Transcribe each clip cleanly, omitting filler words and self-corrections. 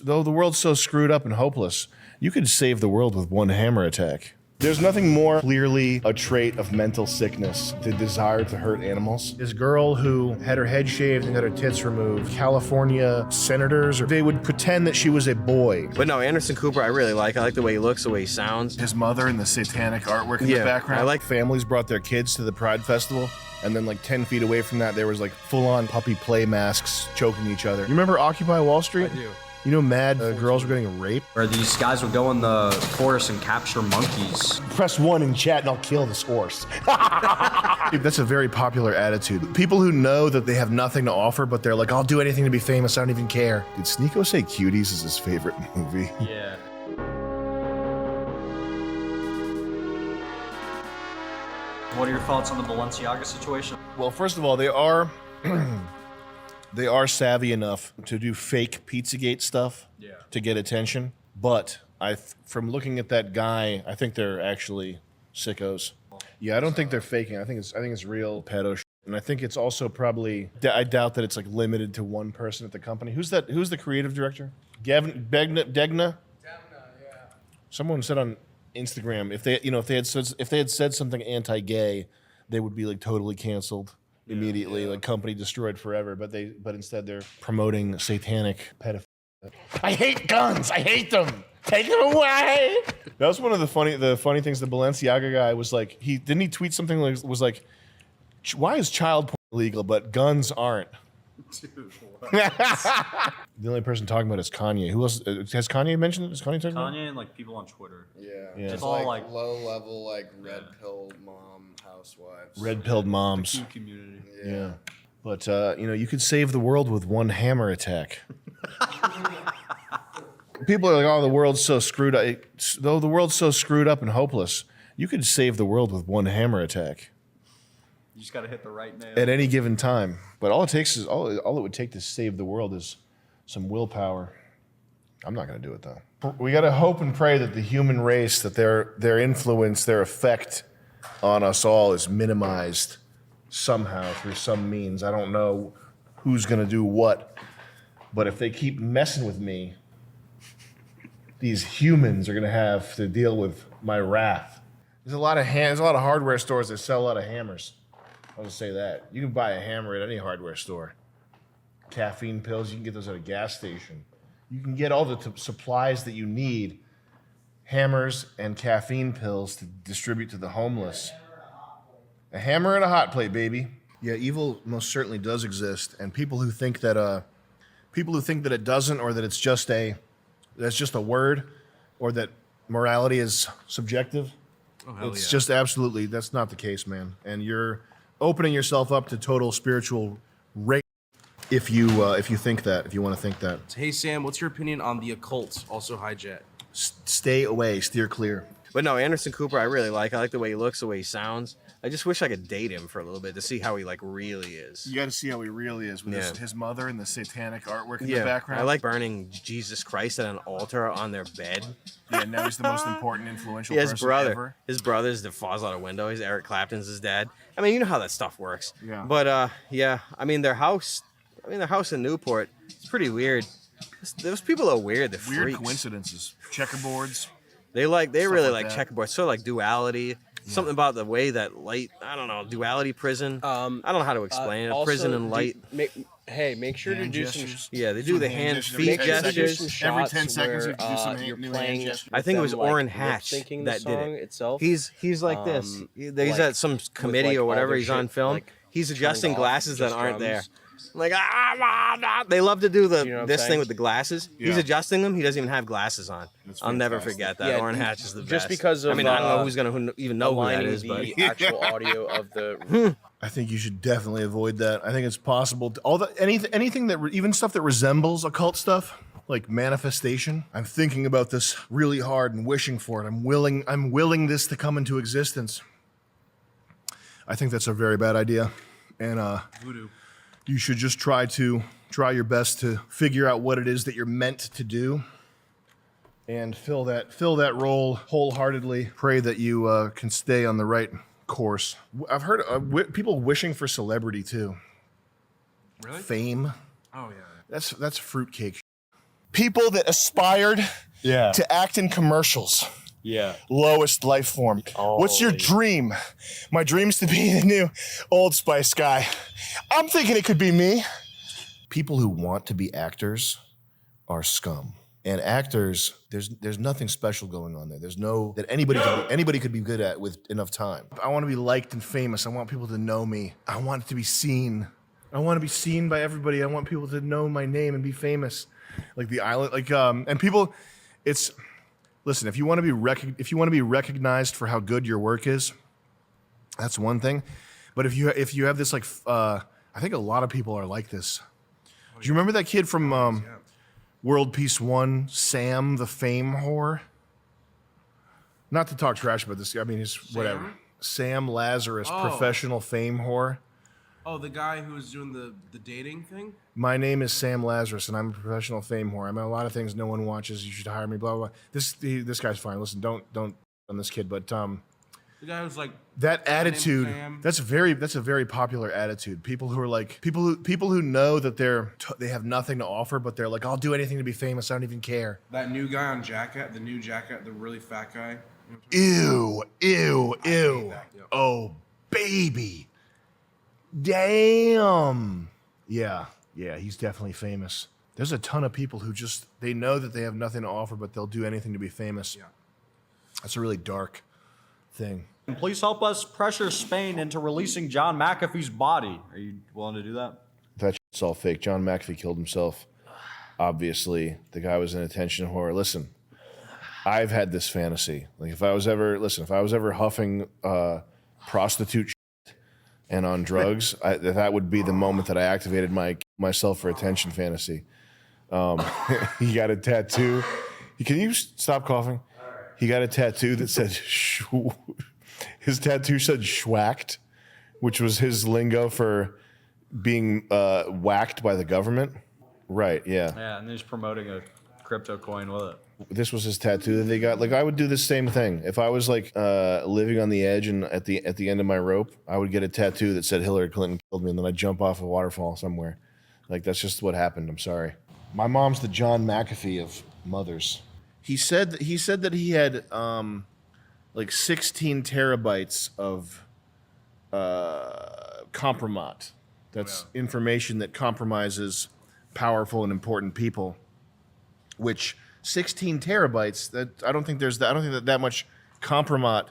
though the world's so screwed up and hopeless, you could save the world with one hammer attack. There's nothing more clearly a trait of mental sickness, the desire to hurt animals. This girl who had her head shaved and got her tits removed, California senators, or they would pretend that she was a boy. But no, Anderson Cooper, I really like. I like the way he looks, the way he sounds. His mother and the satanic artwork in the background. I like families brought their kids to the Pride Festival, and then like 10 feet away from that, there was like full-on puppy play masks choking each other. You remember Occupy Wall Street? I do. You know mad girls were getting raped? Or these guys would go in the forest and capture monkeys. Press 1 in chat and I'll kill this horse. Dude, that's a very popular attitude. People who know that they have nothing to offer, but they're like, I'll do anything to be famous, I don't even care. Did Sneeko say Cuties is his favorite movie? Yeah. What are your thoughts on the Balenciaga situation? Well, first of all, they are they are savvy enough to do fake Pizzagate stuff to get attention. But from looking at that guy, I think they're actually sickos. Yeah, I don't think they're faking. I think it's real pedo shit. And I think it's also probably, I doubt that it's like limited to one person at the company. Who's the creative director? Degna? Yeah. Someone said on Instagram if they had said something anti-gay, they would be like totally canceled immediately, like company destroyed forever. But instead they're promoting satanic pedophilia. I hate guns. I hate them. Take them away. That was one of the funny things. The Balenciaga guy was like, didn't he tweet something like why is child porn illegal but guns aren't? Dude, what? The only person talking about it is Kanye. Who else has Kanye mentioned it? Is Kanye talking about it? Kanye and like people on Twitter. Yeah. It's all like low level, like red pill mom housewives. Red pilled moms. The community. Yeah. But you could save the world with one hammer attack. People are like, oh, the world's so screwed up. Though the world's so screwed up and hopeless, you could save the world with one hammer attack. You just gotta hit the right nail. At any given time. But all it would take to save the world is some willpower. I'm not gonna do it though. We gotta hope and pray that the human race, that their influence, their effect on us all is minimized somehow through some means. I don't know who's gonna do what, but if they keep messing with me, these humans are gonna have to deal with my wrath. There's a lot of hardware stores that sell a lot of hammers. I'll just say that. You can buy a hammer at any hardware store. Caffeine pills, you can get those at a gas station. You can get all the supplies that you need, hammers and caffeine pills to distribute to the homeless. A hammer and a hot plate, baby. Yeah, evil most certainly does exist, and people who think that it doesn't, or that it's just a word, or that morality is subjective, it's just absolutely, that's not the case, man. And you're opening yourself up to total spiritual rape if you think that, if you want to think that. Hey Sam, what's your opinion on the occult, also hijack? Stay away, steer clear. But no, Anderson Cooper, I really like. I like the way he looks, the way he sounds. I just wish I could date him for a little bit to see how he like really is. You got to see how he really is with his mother and the satanic artwork in the Yeah, background. I like burning Jesus Christ at an altar on their bed. Yeah, now he's the most important, influential Yeah, person ever. His brother's that falls out a window. He's Eric Clapton's his dad. I mean, you know how that stuff works. Yeah. But yeah, I mean their house in Newport, it's pretty weird. Those people are weird. They're Weird freaks. coincidences. Checkerboards. They really like that. checkerboard. Sort of like duality. Something about the way that light, I don't know, duality prison. I don't know how to explain it. Also, Prison and light. Make sure Hand to do gestures. some. Yeah, they do the hand gestures feet every 10 gestures. seconds. Some Every shots 10 seconds where, you do some you're new playing hand gestures. I think it them, was like, Orrin Hatch lip-syncing the that did song it. itself. He's like this. He's like, at some committee like, or all whatever. their He's on shit, film. like, He's adjusting turned off, glasses that just aren't there. drums. Like they love to do You know what I'm this saying? thing with the glasses. He's Yeah. adjusting them. He doesn't even have glasses on. That's I'll never fantastic. forget that. Yeah, Orrin Hatch is the best. just because of, I mean, I don't know who's gonna even know who that aligning is, but the actual audio of the. I think you should definitely avoid that. I think it's possible to, anything that even stuff that resembles occult stuff, like manifestation. I'm thinking about this really hard and wishing for it. I'm willing this to come into existence. I think that's a very bad idea, and Voodoo. you should just try your best to figure out what it is that you're meant to do, and fill that role wholeheartedly. Pray that you can stay on the right course. I've heard people wishing for celebrity too. Really? Fame. Oh yeah. That's fruitcake. People that aspired Yeah. to act in commercials. Yeah. Lowest life form. What's your dream? My dream's to be the new Old Spice guy. I'm thinking it could be me. People who want to be actors are scum. And actors, there's nothing special going on there. There's no that anybody could be good at with enough time. I want to be liked and famous. I want people to know me. I want it to be seen. I want to be seen by everybody. I want people to know my name and be famous, like the island. And people, listen. If you want to be recognized for how good your work is, that's one thing. But if you have this I think a lot of people are like this. Do you remember that kid from World Peace One, Sam the Fame Whore? Not to talk trash about this guy. I mean, he's whatever. Sam Lazarus, professional fame whore. Oh, the guy who was doing the dating thing? My name is Sam Lazarus, and I'm a professional fame whore. I'm in a lot of things no one watches. You should hire me. Blah blah. Blah. This guy's fine. Listen, don't on this kid, but The guy was like that attitude. Sam. That's a very popular attitude. People who are like people who know that they have nothing to offer, but they're like, I'll do anything to be famous. I don't even care. that new guy on Jackass, the new Jackass, the really fat guy. Ew. that, yeah. Oh, baby. Damn. Yeah, he's definitely famous. There's a ton of people who they know that they have nothing to offer, but they'll do anything to be famous. Yeah. That's a really dark thing. And please help us pressure Spain into releasing John McAfee's body. Are you willing to do that? That shit's all fake. John McAfee killed himself. Obviously, the guy was an attention whore. Listen, I've had this fantasy. Like if I was ever huffing prostitute shit and on drugs, that would be the moment that I activated myself for attention fantasy. He got a tattoo. Can you stop coughing? He got a tattoo that said his tattoo said schwacked, which was his lingo for being whacked by the government. Right, yeah. Yeah, and he's promoting a crypto coin with it. This was his tattoo that they got. Like I would do the same thing. If I was like living on the edge and at the end of my rope, I would get a tattoo that said Hillary Clinton killed me, and then I'd jump off a waterfall somewhere. Like that's just what happened. I'm sorry. My mom's the John McAfee of mothers. He said that he had like 16 terabytes of compromat. That's information that compromises powerful and important people. Which 16 terabytes? I don't think that much compromat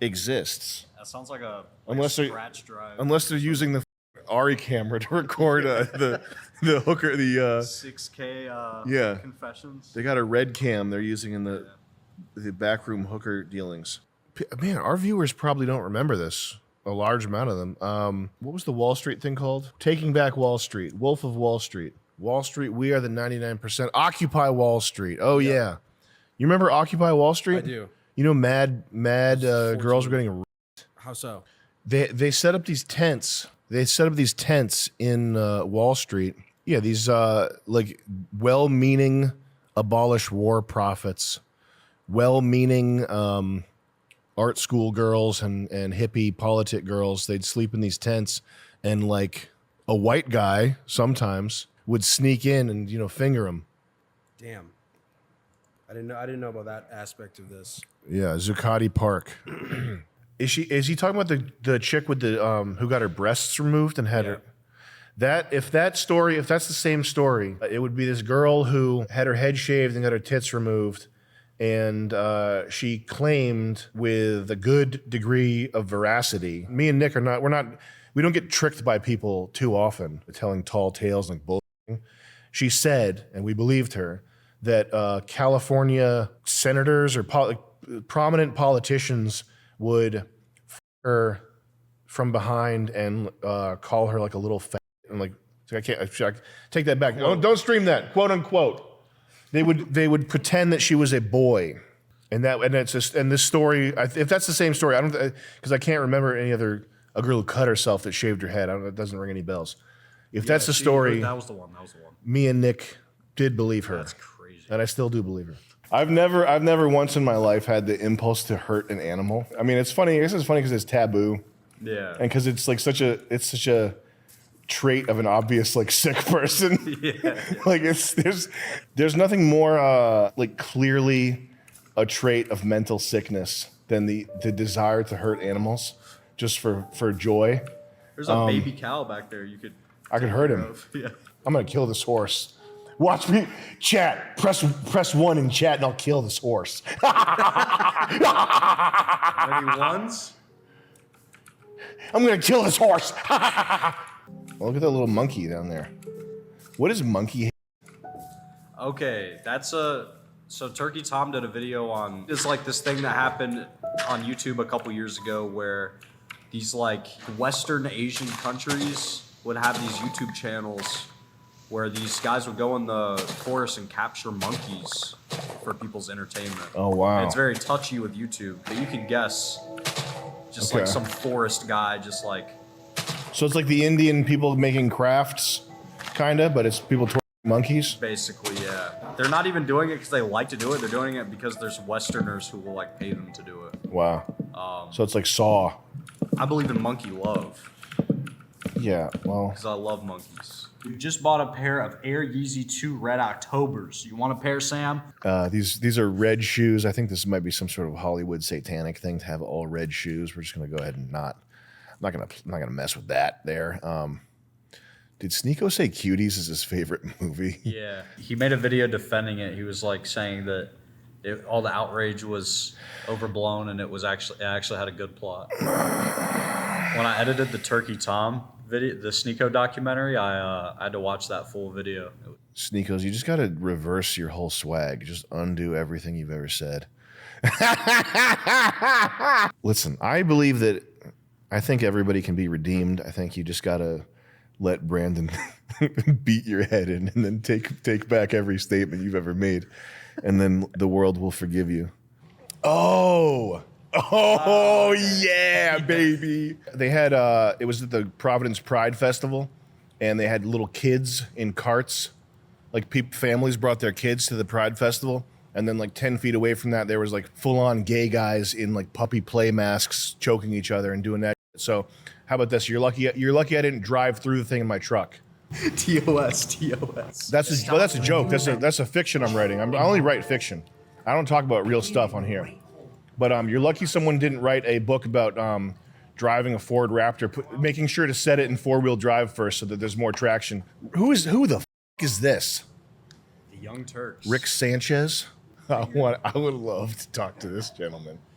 exists. That sounds like a Unless they're- scratch drive. Unless they're using the Ari camera to record the hooker, the 6K yeah. confessions. they got a red cam they're using in the backroom hooker dealings. Man, our viewers probably don't remember this. A large amount of them. What was the Wall Street thing called? Taking Back Wall Street. Wolf of Wall Street. Wall Street, we are the 99%. Occupy Wall Street. Oh yeah. You remember Occupy Wall Street? I do. You know, mad girls were getting. How so? They set up these tents. They set up these tents in Wall Street. Yeah, these like well-meaning abolish war prophets, well-meaning art school girls and hippie politic girls. They'd sleep in these tents, and like a white guy sometimes would sneak in and finger them. Damn. I didn't know about that aspect of this. Yeah, Zuccotti Park. Is he talking about the chick with the who got her breasts removed and had her? If that's the same story, it would be this girl who had her head shaved and got her tits removed, and she claimed with a good degree of veracity. Me and Nick we don't get tricked by people too often, telling tall tales like bull. She said, and we believed her, that California senators or prominent politicians would f her from behind and call her like a little fat. And like, I take that back. Don't stream that, quote unquote. They would pretend that she was a boy, and this story. If that's the same story, because I can't remember any other a girl who cut herself that shaved her head. It doesn't ring any bells. If that's the story, That was the one. me and Nick did believe her. That's crazy. And I still do believe her. I've never once in my life had the impulse to hurt an animal. I mean, it's funny. I guess it's funny because it's taboo. Yeah. And because it's such a trait of an obvious like sick person. Yeah. Like there's nothing more like clearly a trait of mental sickness than the desire to hurt animals just for joy. There's a baby cow back there. You could. I could hurt him. Yeah. I'm gonna kill this horse. Watch me, chat. Press 1 in chat, and I'll kill this horse. Any ones? I'm gonna kill this horse. Look at that little monkey down there. What is monkey? Okay, that's a. So Turkey Tom did a video on. It's like this thing that happened on YouTube a couple years ago where these like Western Asian countries would have these YouTube channels where these guys would go in the forest and capture monkeys for people's entertainment. Oh, wow. And it's very touchy with YouTube, but you can guess just like Okay. some forest guy just like. So it's like the Indian people making crafts, kinda, but it's people torturing monkeys. Basically, yeah. They're not even doing it because they like to do it. They're doing it because there's Westerners who will like pay them to do it. Wow. So it's like Saw. I believe in monkey love Yeah. Well. because I love monkeys. We just bought a pair of Air Yeezy 2 Red Octobers. You want a pair, Sam? These are red shoes. I think this might be some sort of Hollywood satanic thing to have all red shoes. We're just gonna go ahead and I'm not gonna mess with that there. Did Sneeko say Cuties is his favorite movie? Yeah. He made a video defending it. He was like saying that all the outrage was overblown and it actually had a good plot. When I edited the Turkey Tom video, the Sneeko documentary, I had to watch that full video. Sneekos, you just gotta reverse your whole swag. Just undo everything you've ever said. Listen, I think everybody can be redeemed. I think you just gotta let Brandon beat your head in and then take back every statement you've ever made. And then the world will forgive you. Oh, yeah, baby. They had, it was at the Providence Pride Festival, and they had little kids in carts. Like families brought their kids to the Pride Festival, and then like 10 feet away from that, there was like full-on gay guys in like puppy play masks choking each other and doing that. So how about this? You're lucky I didn't drive through the thing in my truck. TOS. That's a joke. That's a fiction I'm writing. I only write fiction. I don't talk about real stuff on here. But you're lucky someone didn't write a book about driving a Ford Raptor, making sure to set it in 4-wheel drive first so that there's more traction. Who the f*** is this? The Young Turks. Rick Sanchez? I would love to talk to this gentleman.